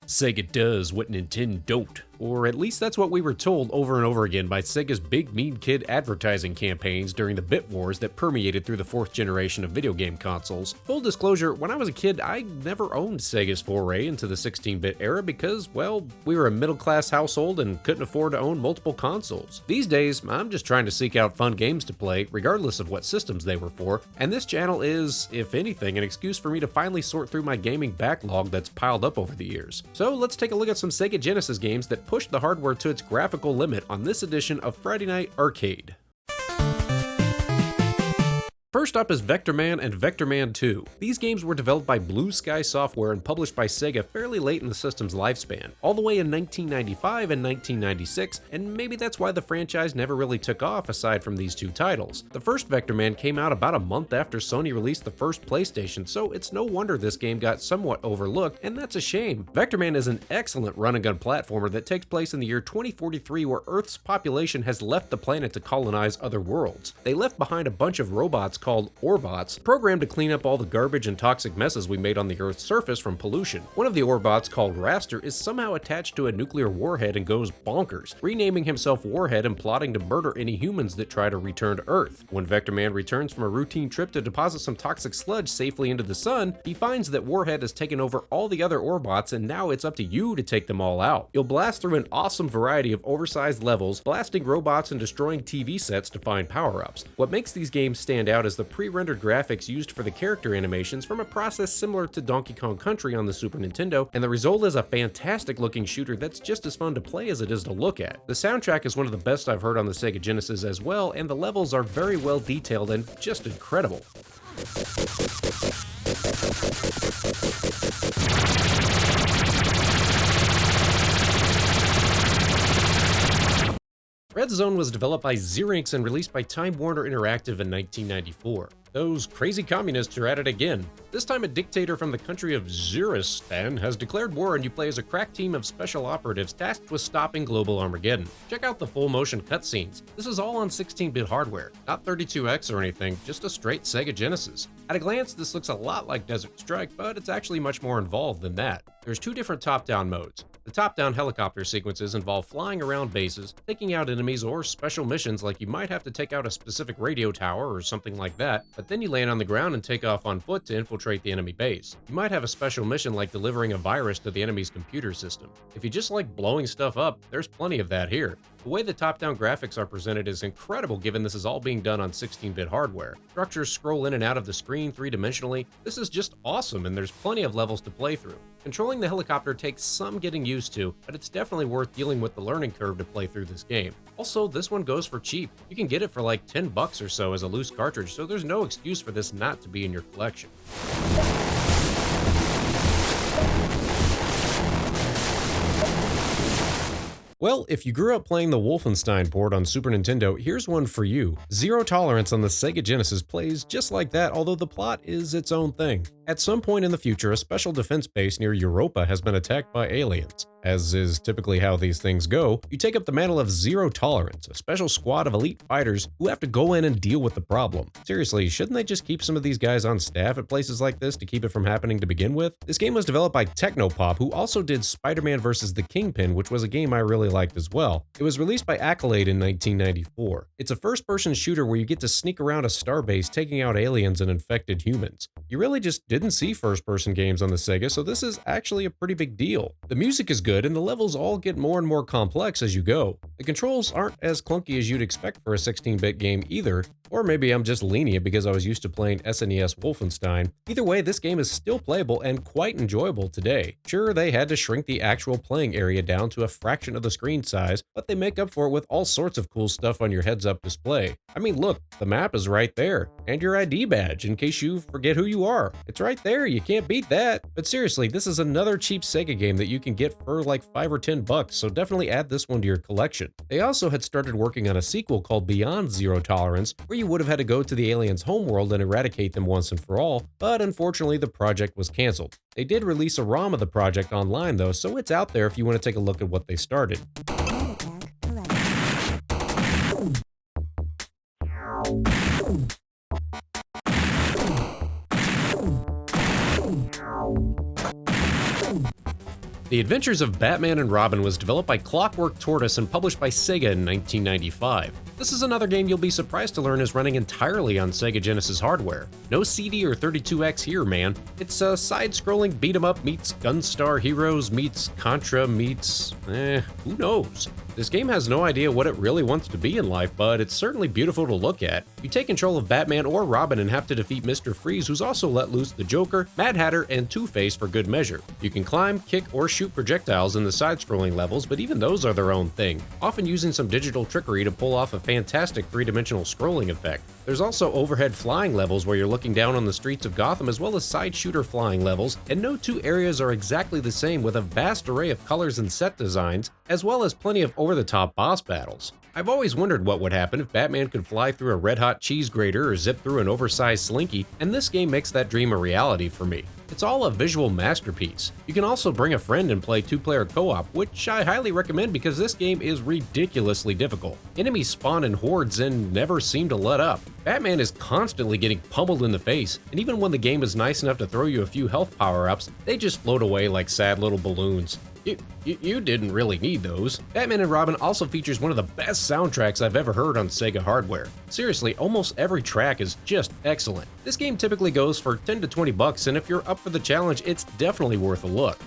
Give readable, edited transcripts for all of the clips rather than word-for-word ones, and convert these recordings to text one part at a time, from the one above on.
Sega does what Nintendo don't. Or at least that's what we were told over and over again by Sega's Big Mean Kid advertising campaigns during the bit wars that permeated through the fourth generation of video game consoles. Full disclosure, when I was a kid, I never owned Sega's foray into the 16-bit era because, well, we were a middle-class household and couldn't afford to own multiple consoles. These days, I'm just trying to seek out fun games to play, regardless of what systems they were for, and this channel is, if anything, an excuse for me to finally sort through my gaming backlog that's piled up over the years. So let's take a look at some Sega Genesis games that pushed the hardware to its graphical limit on this edition of Friday Night Arcade. First up is Vectorman and Vectorman 2. These games were developed by Blue Sky Software and published by Sega fairly late in the system's lifespan, all the way in 1995 and 1996, and maybe that's why the franchise never really took off aside from these two titles. The first Vectorman came out about a month after Sony released the first PlayStation, so it's no wonder this game got somewhat overlooked, and that's a shame. Vectorman is an excellent run-and-gun platformer that takes place in the year 2043 where Earth's population has left the planet to colonize other worlds. They left behind a bunch of robots called Orbots, programmed to clean up all the garbage and toxic messes we made on the Earth's surface from pollution. One of the Orbots, called Raster, is somehow attached to a nuclear warhead and goes bonkers, renaming himself Warhead and plotting to murder any humans that try to return to Earth. When Vectorman returns from a routine trip to deposit some toxic sludge safely into the sun, he finds that Warhead has taken over all the other Orbots and now it's up to you to take them all out. You'll blast through an awesome variety of oversized levels, blasting robots and destroying TV sets to find power-ups. What makes these games stand out is the pre-rendered graphics used for the character animations from a process similar to Donkey Kong Country on the Super Nintendo, and the result is a fantastic looking shooter that's just as fun to play as it is to look at. The soundtrack is one of the best I've heard on the Sega Genesis as well, and the levels are very well detailed and just incredible. Red Zone was developed by Xerox and released by Time Warner Interactive in 1994. Those crazy communists are at it again. This time a dictator from the country of Zuristan has declared war and you play as a crack team of special operatives tasked with stopping global Armageddon. Check out the full motion cutscenes. This is all on 16-bit hardware, not 32X or anything, just a straight Sega Genesis. At a glance, this looks a lot like Desert Strike, but it's actually much more involved than that. There's two different top-down modes. The top-down helicopter sequences involve flying around bases, taking out enemies, or special missions like you might have to take out a specific radio tower or something like that, but then you land on the ground and take off on foot to infiltrate the enemy base. You might have a special mission like delivering a virus to the enemy's computer system. If you just like blowing stuff up, there's plenty of that here. The way the top-down graphics are presented is incredible given this is all being done on 16-bit hardware. Structures scroll in and out of the screen three-dimensionally. This is just awesome and there's plenty of levels to play through. Controlling the helicopter takes some getting used to, but it's definitely worth dealing with the learning curve to play through this game. Also, this one goes for cheap. You can get it for like $10 or so as a loose cartridge, so there's no excuse for this not to be in your collection. Well, if you grew up playing the Wolfenstein port on Super Nintendo, here's one for you. Zero Tolerance on the Sega Genesis plays just like that, although the plot is its own thing. At some point in the future, a special defense base near Europa has been attacked by aliens. As is typically how these things go, you take up the mantle of Zero Tolerance, a special squad of elite fighters who have to go in and deal with the problem. Seriously, shouldn't they just keep some of these guys on staff at places like this to keep it from happening to begin with? This game was developed by Technopop, who also did Spider-Man vs. the Kingpin, which was a game I really liked as well. It was released by Accolade in 1994. It's a first-person shooter where you get to sneak around a starbase taking out aliens and infected humans. You really just didn't see first-person games on the Sega, so this is actually a pretty big deal. The music is good, and the levels all get more and more complex as you go. The controls aren't as clunky as you'd expect for a 16-bit game either, or maybe I'm just lenient because I was used to playing SNES Wolfenstein. Either way, this game is still playable and quite enjoyable today. Sure, they had to shrink the actual playing area down to a fraction of the screen size, but they make up for it with all sorts of cool stuff on your heads-up display. I mean, look, the map is right there, and your ID badge in case you forget who you are. It's right there, you can't beat that. But seriously, this is another cheap Sega game that you can get for like $5 or $10, so definitely add this one to your collection. They also had started working on a sequel called Beyond Zero Tolerance, where you would have had to go to the aliens' homeworld and eradicate them once and for all, but unfortunately the project was cancelled. They did release a ROM of the project online though, so it's out there if you want to take a look at what they started. The Adventures of Batman and Robin was developed by Clockwork Tortoise and published by Sega in 1995. This is another game you'll be surprised to learn is running entirely on Sega Genesis hardware. No CD or 32X here, man. It's a side-scrolling beat-em-up meets Gunstar Heroes meets Contra meets... who knows? This game has no idea what it really wants to be in life, but it's certainly beautiful to look at. You take control of Batman or Robin and have to defeat Mr. Freeze, who's also let loose the Joker, Mad Hatter, and Two-Face for good measure. You can climb, kick, or shoot projectiles in the side-scrolling levels, but even those are their own thing, often using some digital trickery to pull off a fantastic three-dimensional scrolling effect. There's also overhead flying levels where you're looking down on the streets of Gotham, as well as side shooter flying levels, and no two areas are exactly the same, with a vast array of colors and set designs, as well as plenty of over-the-top boss battles. I've always wondered what would happen if Batman could fly through a red-hot cheese grater or zip through an oversized slinky, and this game makes that dream a reality for me. It's all a visual masterpiece. You can also bring a friend and play two-player co-op, which I highly recommend because this game is ridiculously difficult. Enemies spawn in hordes and never seem to let up. Batman is constantly getting pummeled in the face, and even when the game is nice enough to throw you a few health power-ups, they just float away like sad little balloons. You didn't really need those. Batman and Robin also features one of the best soundtracks I've ever heard on Sega hardware. Seriously, almost every track is just excellent. This game typically goes for 10 to 20 bucks, and if you're up for the challenge, it's definitely worth a look.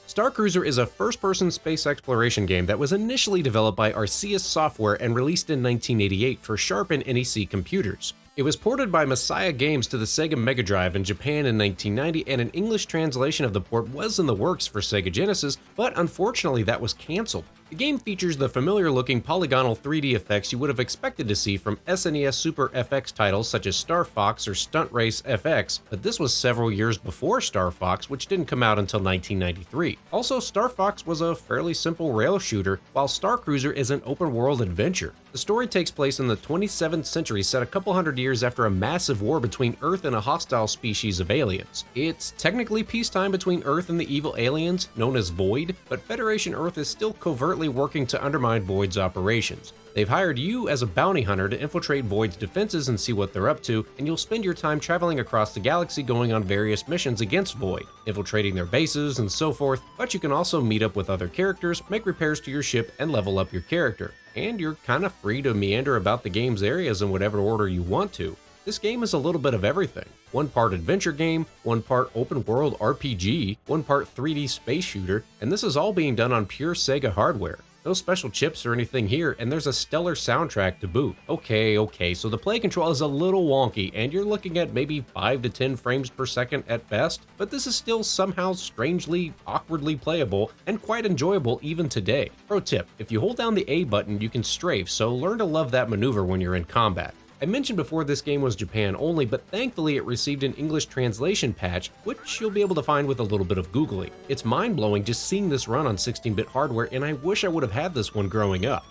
Star Cruiser is a first-person space exploration game that was initially developed by Arceus Software and released in 1988 for Sharp and NEC computers. It was ported by Messiah Games to the Sega Mega Drive in Japan in 1990, and an English translation of the port was in the works for Sega Genesis, but unfortunately that was cancelled. The game features the familiar-looking polygonal 3D effects you would have expected to see from SNES Super FX titles such as Star Fox or Stunt Race FX, but this was several years before Star Fox, which didn't come out until 1993. Also, Star Fox was a fairly simple rail shooter, while Star Cruiser is an open-world adventure. The story takes place in the 27th century, set a couple hundred years after a massive war between Earth and a hostile species of aliens. It's technically peacetime between Earth and the evil aliens, known as Void, but Federation Earth is still covertly working to undermine Void's operations. They've hired you as a bounty hunter to infiltrate Void's defenses and see what they're up to, and you'll spend your time traveling across the galaxy going on various missions against Void, infiltrating their bases and so forth, but you can also meet up with other characters, make repairs to your ship, and level up your character. And you're kinda free to meander about the game's areas in whatever order you want to. This game is a little bit of everything. One part adventure game, one part open world RPG, one part 3D space shooter, and this is all being done on pure Sega hardware. No special chips or anything here, and there's a stellar soundtrack to boot. Okay, so the play control is a little wonky, and you're looking at maybe 5 to 10 frames per second at best, but this is still somehow strangely, awkwardly playable, and quite enjoyable even today. Pro tip, if you hold down the A button, you can strafe, so learn to love that maneuver when you're in combat. I mentioned before this game was Japan only, but thankfully it received an English translation patch, which you'll be able to find with a little bit of Googling. It's mind-blowing just seeing this run on 16-bit hardware, and I wish I would have had this one growing up.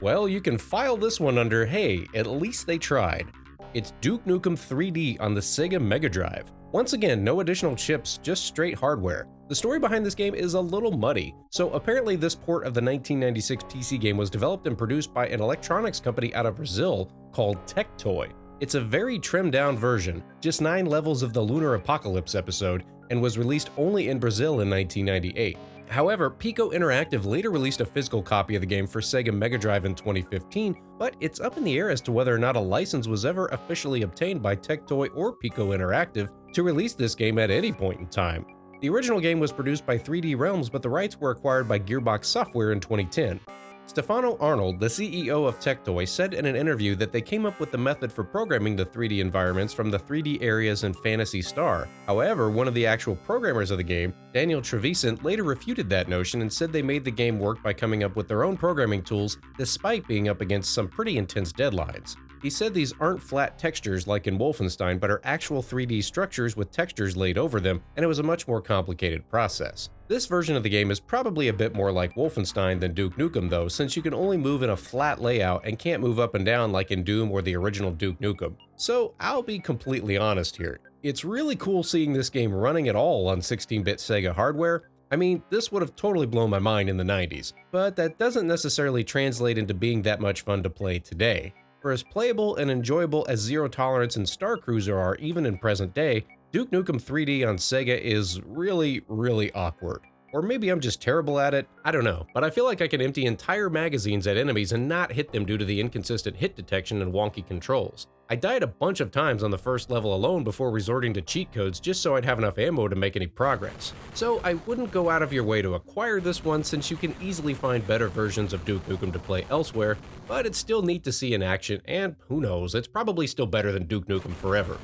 Well, you can file this one under, hey, at least they tried. It's Duke Nukem 3D on the Sega Mega Drive. Once again, no additional chips, just straight hardware. The story behind this game is a little muddy. So apparently this port of the 1996 PC game was developed and produced by an electronics company out of Brazil called Tectoy. It's a very trimmed down version, just 9 levels of the Lunar Apocalypse episode, and was released only in Brazil in 1998. However, Pico Interactive later released a physical copy of the game for Sega Mega Drive in 2015, but it's up in the air as to whether or not a license was ever officially obtained by Tectoy or Pico Interactive to release this game at any point in time. The original game was produced by 3D Realms, but the rights were acquired by Gearbox Software in 2010. Stefano Arnold, the CEO of Tectoy, said in an interview that they came up with the method for programming the 3D environments from the 3D areas in Phantasy Star. However, one of the actual programmers of the game, Daniel Trevisan, later refuted that notion and said they made the game work by coming up with their own programming tools despite being up against some pretty intense deadlines. He said these aren't flat textures like in Wolfenstein, but are actual 3D structures with textures laid over them, and it was a much more complicated process. This version of the game is probably a bit more like Wolfenstein than Duke Nukem though, since you can only move in a flat layout and can't move up and down like in Doom or the original Duke Nukem. So I'll be completely honest here. It's really cool seeing this game running at all on 16-bit Sega hardware. I mean, this would have totally blown my mind in the 90s, but that doesn't necessarily translate into being that much fun to play today. For as playable and enjoyable as Zero Tolerance and Star Cruiser are even in present day, Duke Nukem 3D on Sega is really awkward. Or maybe I'm just terrible at it, I don't know, but I feel like I can empty entire magazines at enemies and not hit them due to the inconsistent hit detection and wonky controls. I died a bunch of times on the first level alone before resorting to cheat codes just so I'd have enough ammo to make any progress. So I wouldn't go out of your way to acquire this one since you can easily find better versions of Duke Nukem to play elsewhere, but it's still neat to see in action, and who knows, it's probably still better than Duke Nukem Forever.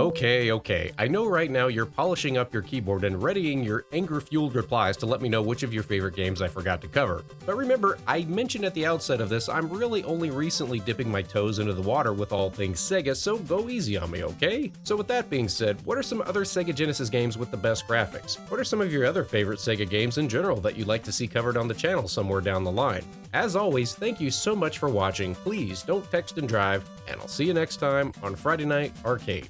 Okay, I know right now you're polishing up your keyboard and readying your anger-fueled replies to let me know which of your favorite games I forgot to cover. But remember, I mentioned at the outset of this, I'm really only recently dipping my toes into the water with all things Sega, so go easy on me, okay? So with that being said, what are some other Sega Genesis games with the best graphics? What are some of your other favorite Sega games in general that you'd like to see covered on the channel somewhere down the line? As always, thank you so much for watching, please don't text and drive, and I'll see you next time on Friday Night Arcade.